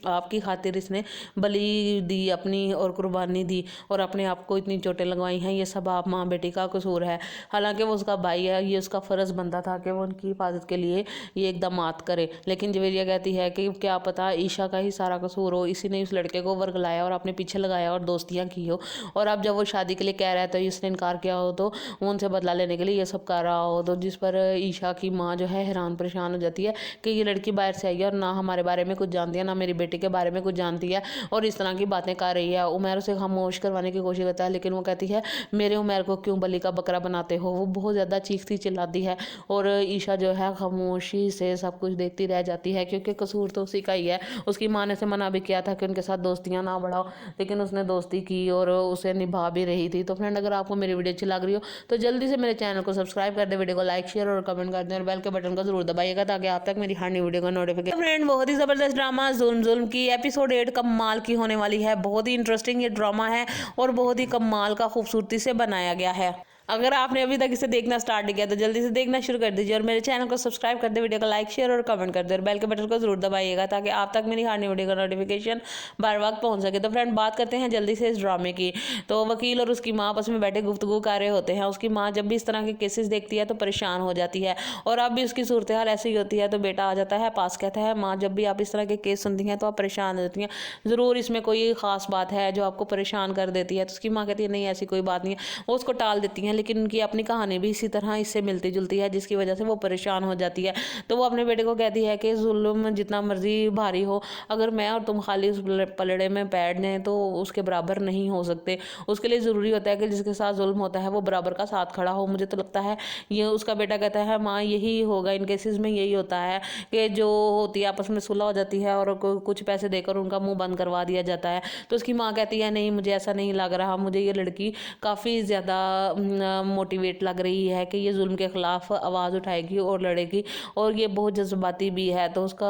Speaker 6: आपकी खातिर इसने बलि दी अपनी और कुर्बानी दी और अपने आप को इतनी चोटें लगवाई हैं, ये सब आप माँ बेटी का कसूर है। हालांकि वो उसका भाई है, ये उसका फ़र्ज़ बनता था कि वो उनकी हिफाजत के लिए ये इक़दामात करे। लेकिन जवेरिया कहती है कि क्या पता ईशा का ही सारा कसूर हो, इसी ने उस लड़के को वर्गलाया और अपने पीछे लगाया और दोस्तियाँ की हो और अब जब वो शादी के लिए कह रहा है तो इसने इनकार किया हो तो वो उनसे बदला लेने के लिए ये सब कर रहा हो। तो जिस पर ईशा की माँ जो है हैरान परेशान हो जाती है कि ये लड़की बाहर से आई है और ना हमारे बारे में कुछ जानती है ना मेरी बेटी के बारे में कुछ जानती है और इस तरह की बातें कर रही है। उमर उसे खामोश करवाने की कोशिश करता है लेकिन वो कहती है मेरे उमर को क्यों बलि का बकरा बनाते हो। वो बहुत ज़्यादा चीखती चिल्लाती है और ईशा जो है खामोशी से सब कुछ देखती रह जाती है क्योंकि कसूर तो उसी का ही है। उसकी माँ ने से मना भी किया था कि उनके साथ दोस्तियाँ ना बढ़ाओ, लेकिन उसने दोस्ती की और उसे निभा भी रही थी। तो फ्रेंड अगर आपको मेरी वीडियो अच्छी लग रही हो तो जल्दी से मेरे चैनल को सब्सक्राइब कर दे, वीडियो को लाइक शेयर और कमेंट कर दें और बेल के बटन को जरूर दबाइएगा ताकि आप तक मेरी हर नई वीडियो का नोटिफिकेशन। फ्रेंड बहुत ही ज़बरदस्त ड्रामा जुल्म की एपिसोड 8 कमाल की होने वाली है। बहुत ही इंटरेस्टिंग ये ड्रामा है और बहुत ही कमाल का खूबसूरती से बनाया गया है। अगर आपने अभी तक इसे देखना स्टार्ट नहीं किया तो जल्दी से देखना शुरू कर दीजिए और मेरे चैनल को सब्सक्राइब कर दे, वीडियो को लाइक शेयर और कमेंट कर दे और बेल के बटन को जरूर दबाइएगा ताकि आप तक मेरी हर नई वीडियो का नोटिफिकेशन बार वक्त पहुंच सके। तो फ्रेंड बात करते हैं जल्दी से इस ड्रामे की। तो वकील और उसकी माँ आपस में बैठे गुफ्तगू कर रहे होते हैं। उसकी माँ जब भी इस तरह के केसेस देखती है तो परेशान हो जाती है और अब भी उसकी सूरत हाल ऐसी ही होती है। तो बेटा आ जाता है पास, कहता है माँ जब भी आप इस तरह के केस सुनती हैं तो आप परेशान हो जाती हैं, ज़रूर इसमें कोई ख़ास बात है जो आपको परेशान कर देती है। तो उसकी माँ कहती है नहीं ऐसी कोई बात नहीं है, वो उसको टाल देती हैं। लेकिन उनकी अपनी कहानी भी इसी तरह इससे मिलती जुलती है जिसकी वजह से वो परेशान हो जाती है। तो वो अपने बेटे को कहती है कि जुल्म जितना मर्जी भारी हो, अगर मैं और तुम खाली उस पलड़े में पैर दें तो उसके बराबर नहीं हो सकते। उसके लिए ज़रूरी होता है कि जिसके साथ जुल्म होता है वो बराबर का साथ खड़ा हो। मुझे तो लगता है ये उसका बेटा कहता है माँ यही होगा, इन केसेस में यही होता है कि जो होती है आपस में सुलह हो जाती है और कुछ पैसे देकर उनका मुंह बंद करवा दिया जाता है। तो उसकी माँ कहती है नहीं मुझे ऐसा नहीं लग रहा, मुझे ये लड़की काफ़ी ज़्यादा मोटिवेट लग रही है कि ये जुल्म के ख़िलाफ़ आवाज़ उठाएगी और लड़ेगी और ये बहुत जज्बाती भी है। तो उसका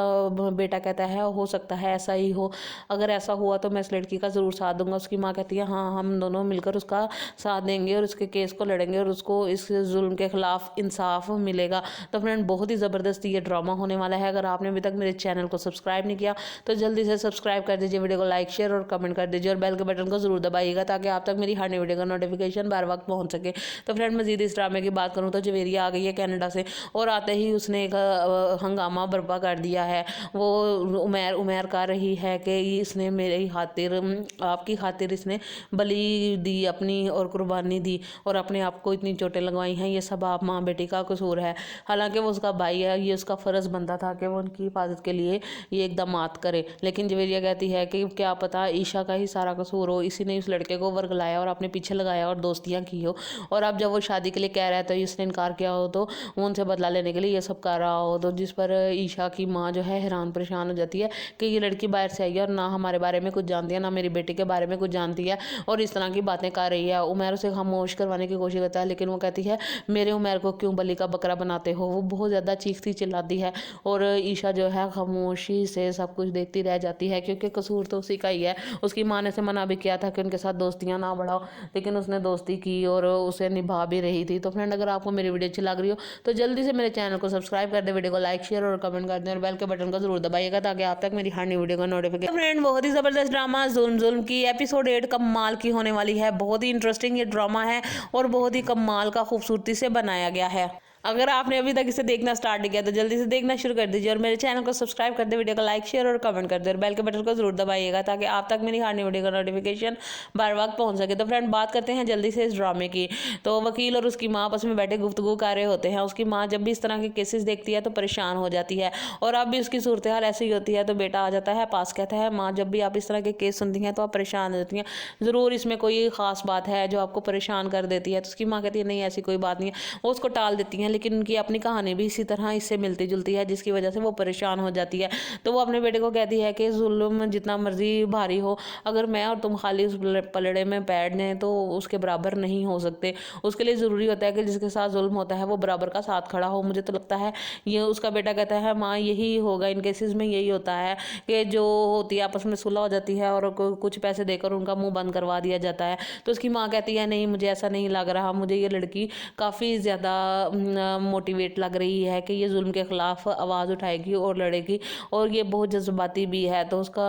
Speaker 6: बेटा कहता है हो सकता है ऐसा ही हो, अगर ऐसा हुआ तो मैं इस लड़की का ज़रूर साथ दूंगा। उसकी माँ कहती है हाँ हम दोनों मिलकर उसका साथ देंगे और उसके केस को लड़ेंगे और उसको इस जुल्म के ख़िलाफ़ इंसाफ मिलेगा। तो फ्रेंड बहुत ही ज़बरदस्त ये ड्रामा होने वाला है। अगर आपने अभी तक मेरे चैनल को सब्सक्राइब नहीं किया तो जल्दी से सब्सक्राइब कर दीजिए, वीडियो को लाइक शेयर और कमेंट कर दीजिए और बेल के बटन को जरूर दबाइएगा ताकि आप तक मेरी हर नई वीडियो का नोटिफिकेशन बार वक्त पहुंच सके। तो फ्रेंड मजीद इस ड्रामे की बात करूँ तो जवेरिया आ गई है कनाडा से और आते ही उसने एक हंगामा बर्पा कर दिया है। वो उमर कर रही है कि इसने मेरी खातिर आपकी खातिर इसने बलि दी अपनी और कुर्बानी दी और अपने आप को इतनी चोटें लगवाई हैं, ये सब आप माँ बेटी का कसूर है। हालांकि वो उसका भाई है, ये उसका फ़र्ज़ बनता था कि वो उनकी हिफाजत के लिए ये इक़दामात करे। लेकिन जवेरिया कहती है कि क्या पता ईशा का ही सारा कसूर हो, इसी ने उस लड़के को वर्गलाया और अपने पीछे लगाया और दोस्तियाँ की हो और अब जब वो शादी के लिए कह रहा है तो इसने इनकार किया हो तो वो उनसे बदला लेने के लिए ये सब कर रहा हो, तो जिस पर ईशा की माँ जो है हैरान परेशान हो जाती है कि ये लड़की बाहर से आई है और ना हमारे बारे में कुछ जानती है, ना मेरी बेटी के बारे में कुछ जानती है और इस तरह की बातें कर रही है। उमर उसे खामोश करवाने की कोशिश करता है, लेकिन वो कहती है मेरे उमर को क्यों बलि का बकरा बनाते हो। वो बहुत ज़्यादा चीखती चिल्लाती है और ईशा जो है खामोशी से सब कुछ देखती रह जाती है, क्योंकि कसूर तो उसी का ही है। उसकी माँ ने उसे मना भी किया था कि उनके साथ दोस्तियाँ ना बढ़ाओ, लेकिन उसने दोस्ती की और उसे निभा भी रही थी। तो फ्रेंड, अगर आपको मेरी वीडियो अच्छी लग रही हो तो जल्दी से मेरे चैनल को सब्सक्राइब कर दे, वीडियो को लाइक शेयर और कमेंट कर दें और बेल के बटन को जरूर दबाइएगा ताकि आप तक मेरी हर नई वीडियो का नोटिफिकेशन। फ्रेंड, बहुत ही जबरदस्त ड्रामा जुल्म की एपिसोड 8 कमाल की होने वाली है। बहुत ही इंटरेस्टिंग ये ड्रामा है और बहुत ही कमाल का खूबसूरती से बनाया गया है। अगर आपने अभी तक इसे देखना स्टार्ट किया तो जल्दी से देखना शुरू कर दीजिए और मेरे चैनल को सब्सक्राइब कर दे, वीडियो को लाइक शेयर और कमेंट कर दे और बेल के बटन को जरूर दबाइएगा ताकि आप तक मेरी हर नई वीडियो का नोटिफिकेशन बार वक्त पहुंच सके। तो फ्रेंड, बात करते हैं जल्दी से इस ड्रामे की। तो वकील और उसकी माँ आपस में बैठे गुफ्तगू कर रहे होते हैं। उसकी माँ जब भी इस तरह के केसेस देखती है तो परेशान हो जाती है और अब भी उसकी सूरत हाल ऐसी ही होती है। तो बेटा आ जाता है पास, कहता है माँ जब भी आप इस तरह के केस सुनती हैं तो आप परेशान हो जाती हैं, ज़रूर इसमें कोई ख़ास बात है जो आपको परेशान कर देती है। तो उसकी माँ कहती है नहीं ऐसी कोई बात नहीं है, वो उसको टाल देती हैं, लेकिन उनकी अपनी कहानी भी इसी तरह इससे मिलती जुलती है जिसकी वजह से वो परेशान हो जाती है। तो वो अपने बेटे को कहती है कि जुल्म जितना मर्जी भारी हो, अगर मैं और तुम खाली उस पलड़े में पैर दें तो उसके बराबर नहीं हो सकते। उसके लिए ज़रूरी होता है कि जिसके साथ जुल्म होता है वो बराबर का साथ खड़ा हो। मुझे तो लगता है ये उसका बेटा कहता है माँ यही होगा, इन केसेस में यही होता है कि जो होती है आपस में सुलह हो जाती है और कुछ पैसे देकर उनका मुँह बंद करवा दिया जाता है। तो उसकी माँ कहती है नहीं मुझे ऐसा नहीं लग रहा, मुझे ये लड़की काफ़ी ज़्यादा मोटिवेट लग रही है कि ये जुल्म के खिलाफ आवाज़ उठाएगी और लड़ेगी और ये बहुत जज्बाती भी है। तो उसका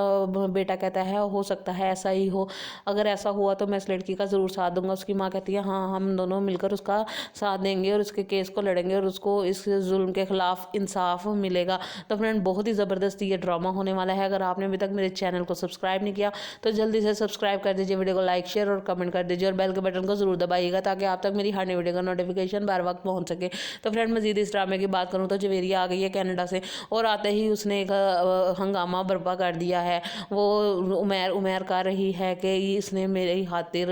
Speaker 6: बेटा कहता है हो सकता है ऐसा ही हो, अगर ऐसा हुआ तो मैं इस लड़की का ज़रूर साथ दूंगा। उसकी माँ कहती है हाँ हम दोनों मिलकर उसका साथ देंगे और उसके केस को लड़ेंगे और उसको इस जुल्म के खिलाफ इंसाफ मिलेगा। तो फ्रेंड, बहुत ही ज़बरदस्त ये ड्रामा होने वाला है। अगर आपने अभी तक मेरे चैनल को सब्सक्राइब नहीं किया तो जल्दी से सब्सक्राइब कर दीजिए, वीडियो को लाइक शेयर और कमेंट कर दीजिए और बेल के बटन को जरूर दबाइएगा ताकि आप तक मेरी हर नई वीडियो का नोटिफिकेशन बार वक्त पहुंच सके। तो फ्रेंड, मजीद इस ड्रामे की बात करूं तो जवेरिया आ गई है कनाडा से और आते ही उसने एक हंगामा बर्पा कर दिया है। वो उमर कर रही है कि इसने मेरी खातिर,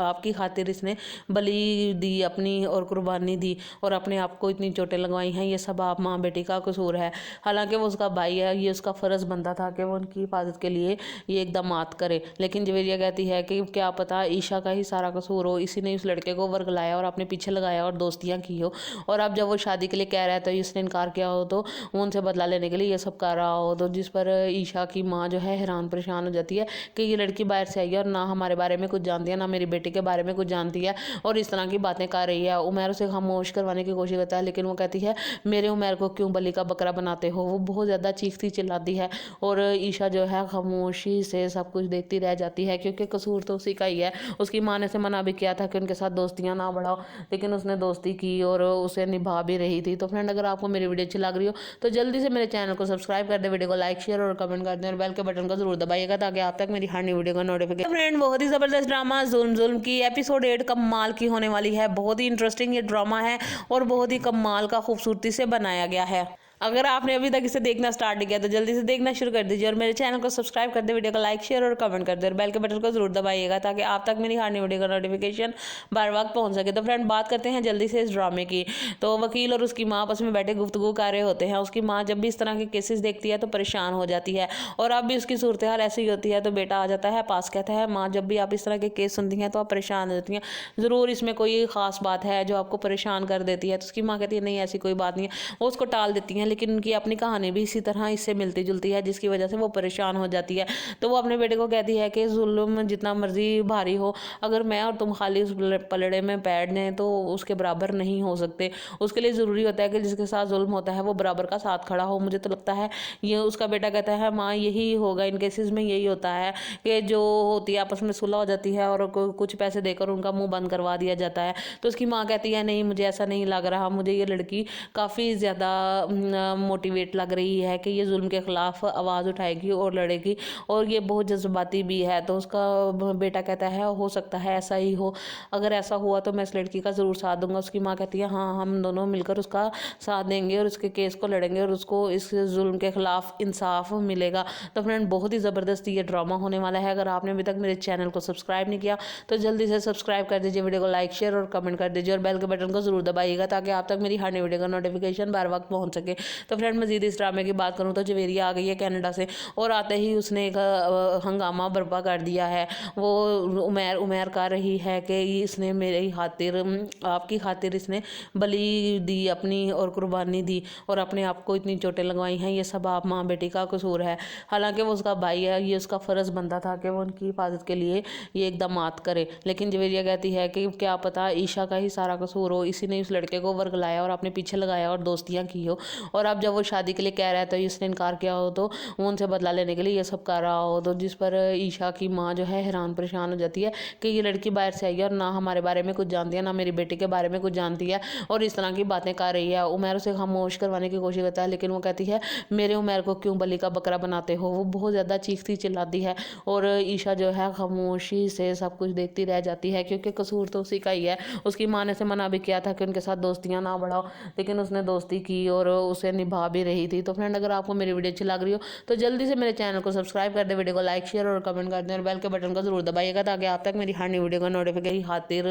Speaker 6: आपकी खातिर इसने बलि दी अपनी और कुर्बानी दी और अपने आप को इतनी चोटें लगवाई हैं, ये सब आप माँ बेटी का कसूर है। हालांकि वो उसका भाई है, ये उसका फ़र्ज़ बनता था कि वो उनकी हिफाजत के लिए ये इक़दामात करे, लेकिन जवेरिया कहती है कि क्या पता ईशा का ही सारा कसूर हो, इसी ने उस लड़के को वर्गलाया और अपने पीछे लगाया और दोस्तियाँ की हो और अब जब वो शादी के लिए कह रहा है तो इसने इनकार किया हो तो वो उनसे बदला लेने के लिए ये सब कर रहा हो। तो जिस पर ईशा की माँ जो है हैरान परेशान हो जाती है कि ये लड़की बाहर से आई है और ना हमारे बारे में कुछ जानती है, ना मेरी बेटी के बारे में कुछ जानती है और इस तरह की बातें कर रही है। उमर उसे खामोश करवाने की कोशिश करता है, लेकिन वो कहती है मेरे उमर को क्यों बलि का बकरा बनाते हो। वो बहुत ज़्यादा चीखती चिल्लाती है और ईशा जो है खामोशी से सब कुछ देखती रह जाती है, क्योंकि कसूर तो उसी का ही है। उसकी माँ ने उसे मना भी किया था कि उनके साथ दोस्तियाँ ना बढ़ाओ, लेकिन उसने दोस्ती की और उसे निभा भी रही थी। तो फ्रेंड, अगर आपको मेरी वीडियो अच्छी लग रही हो तो जल्दी से मेरे चैनल को सब्सक्राइब कर दे, वीडियो को लाइक शेयर और कमेंट कर दें और बेल के बटन को जरूर दबाइएगा ताकि आप तक मेरी हर नई वीडियो का नोटिफिकेशन। फ्रेंड, बहुत ही जबरदस्त ड्रामा जुल्म की एपिसोड 8 कमाल की होने वाली है। बहुत ही इंटरेस्टिंग ये ड्रामा है और बहुत ही कमाल का खूबसूरती से बनाया गया है। अगर आपने अभी तक इसे देखना स्टार्ट किया तो जल्दी से देखना शुरू कर दीजिए और मेरे चैनल को सब्सक्राइब कर दे, वीडियो को लाइक शेयर और कमेंट कर दे और बेल के बटन को जरूर दबाइएगा ताकि आप तक मेरी हर नई वीडियो का नोटिफिकेशन बार वक्त पहुंच सके। तो फ्रेंड, बात करते हैं जल्दी से इस ड्रामे की। तो वकील और उसकी माँ आपस में बैठे गुफ्तगू कर रहे होते हैं। उसकी माँ जब भी इस तरह के केसेस देखती है तो परेशान हो जाती है और अब भी उसकी सूरत हाल ऐसी ही होती है। तो बेटा आ जाता है पास, कहता है माँ जब भी आप इस तरह के केस सुनती हैं तो आप परेशान हो जाती हैं, ज़रूर इसमें कोई ख़ास बात है जो आपको परेशान कर देती है। तो उसकी माँ कहती है नहीं ऐसी कोई बात नहीं है, वो उसको टाल देती हैं, लेकिन उनकी अपनी कहानी भी इसी तरह इससे मिलती जुलती है जिसकी वजह से वो परेशान हो जाती है। तो वो अपने बेटे को कहती है कि जुल्म जितना मर्जी भारी हो, अगर मैं और तुम खाली उस पलड़े में पैर दें तो उसके बराबर नहीं हो सकते। उसके लिए ज़रूरी होता है कि जिसके साथ जुल्म होता है वो बराबर का साथ खड़ा हो। मुझे तो लगता है ये उसका बेटा कहता है माँ यही होगा, इन केसेस में यही होता है कि जो होती है आपस में सुलह हो जाती है और कुछ पैसे देकर उनका मुँह बंद करवा दिया जाता है। तो उसकी माँ कहती है नहीं मुझे ऐसा नहीं लग रहा, मुझे ये लड़की काफ़ी ज़्यादा मोटिवेट लग रही है कि ये जुल्म के ख़िलाफ़ आवाज़ उठाएगी और लड़ेगी, और ये बहुत जज्बाती भी है। तो उसका बेटा कहता है हो सकता है ऐसा ही हो, अगर ऐसा हुआ तो मैं इस लड़की का ज़रूर साथ दूंगा। उसकी माँ कहती है हाँ, हम दोनों मिलकर उसका साथ देंगे और उसके केस को लड़ेंगे और उसको इस जुल्म के ख़िलाफ़ इंसाफ मिलेगा। तो फ्रेंड, बहुत ही ज़बरदस्त ये ड्रामा होने वाला है। अगर आपने अभी तक मेरे चैनल को सब्सक्राइब नहीं किया तो जल्दी से सब्सक्राइब कर दीजिए, वीडियो को लाइक शेयर और कमेंट कर दीजिए, और बेल के बटन को ज़रूर दबाइएगा ताकि आप तक मेरी हर नई वीडियो का नोटिफिकेशन बार वक्त पहुँच सके। तो फ्रेंड, मज़ीद इस ड्रामे की बात करूँ तो जवेरिया आ गई है कनाडा से, और आते ही उसने एक हंगामा बर्पा कर दिया है। वो उमर कर रही है कि इसने मेरी खातिर, आपकी खातिर इसने बलि दी अपनी और कुर्बानी दी और अपने आप को इतनी चोटें लगवाई हैं, ये सब आप माँ बेटी का कसूर है। हालांकि वो उसका भाई है, ये उसका फ़र्ज़ बनता था कि वो उनकी हिफाजत के लिए ये इक़दामात करे। लेकिन जवेरिया कहती है कि क्या पता ईशा का ही सारा कसूर हो, इसी ने उस लड़के को वर्गलाया और अपने पीछे लगाया और दोस्तियाँ की हो, और अब जब वो शादी के लिए कह रहा है तो इसने इनकार किया हो, तो वो उनसे बदला लेने के लिए ये सब कर रहा हो। तो जिस पर ईशा की माँ जो है हैरान परेशान हो जाती है कि ये लड़की बाहर से आई है और ना हमारे बारे में कुछ जानती है, ना मेरी बेटी के बारे में कुछ जानती है, और इस तरह की बातें कर रही है। उमर उसे खामोश करवाने की कोशिश करता है, लेकिन वो कहती है मेरे उमर को क्यों बलि का बकरा बनाते हो। वो बहुत ज़्यादा चीखती चिल्लाती है, और ईशा जो है खामोशी से सब कुछ देखती रह जाती है, क्योंकि कसूर तो उसी का ही है। उसकी माँ ने से मना भी किया था कि उनके साथ दोस्तियाँ ना बढ़ाओ, लेकिन उसने दोस्ती की और उसे निभा भी रही थी। तो फ्रेंड, अगर आपको मेरी वीडियो अच्छी लग रही हो तो जल्दी से मेरे चैनल को सब्सक्राइब कर दे, वीडियो को लाइक शेयर और कमेंट कर दें, और बेल के बटन को जरूर दबाइएगा ताकि आप तक मेरी हर नई वीडियो का नोटिफिकेशन खातिर,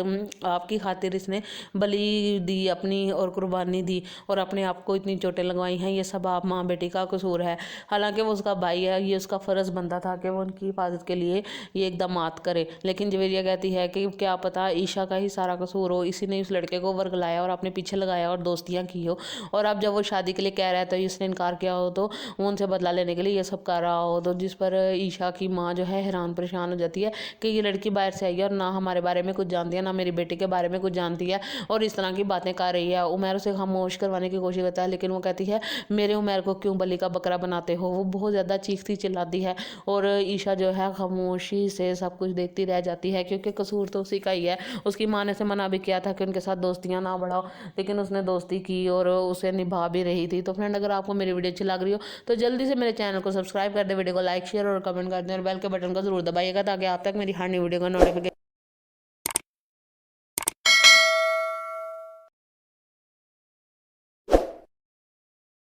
Speaker 6: आपकी खातिर इसने बलि दी अपनी और कुर्बानी दी और अपने आप को इतनी चोटें लगवाई हैं, ये सब आप माँ बेटी का कसूर है। हालांकि वो उसका भाई है, ये उसका फ़र्ज़ बनता था कि वो उनकी हिफाजत के लिए ये इक़दामात करे। लेकिन जवेरिया कहती है कि क्या पता ईशा का ही सारा कसूर हो, इसी ने उस लड़के को वर्गलाया और अपने पीछे लगाया और दोस्तियाँ की हो, और अब जब वो शादी के लिए कह रहा है तो इसने इनकार किया हो, तो वो उनसे बदला लेने के लिए ये सब कर रहा हो। तो जिस पर ईशा की माँ जो है हैरान परेशान हो जाती है कि ये लड़की बाहर से आई है और ना हमारे बारे में कुछ जानती है, ना मेरी बेटी के बारे में कुछ जानती है, और इस तरह की बातें कर रही है। उमर उसे खामोश करवाने की कोशिश करता है, लेकिन वो कहती है मेरे उमर को क्यों बलि का बकरा बनाते हो। वो बहुत ज़्यादा चीखती चिल्लाती है, और ईशा जो है खामोशी से सब कुछ देखती रह जाती है, क्योंकि कसूर तो उसी का ही है। उसकी माँ ने से मना भी किया था कि उनके साथ दोस्तियाँ ना बढ़ाओ, लेकिन उसने दोस्ती की और उसे निभा भी रही थी। तो फ्रेंड, अगर आपको मेरी वीडियो अच्छी लग रही हो तो जल्दी से मेरे चैनल को सब्सक्राइब कर दे, वीडियो को लाइक शेयर और कमेंट कर दें, और बेल के बटन को जरूर दबाइएगा ताकि आप तक मेरी हर नई वीडियो का नोटिफिकेशन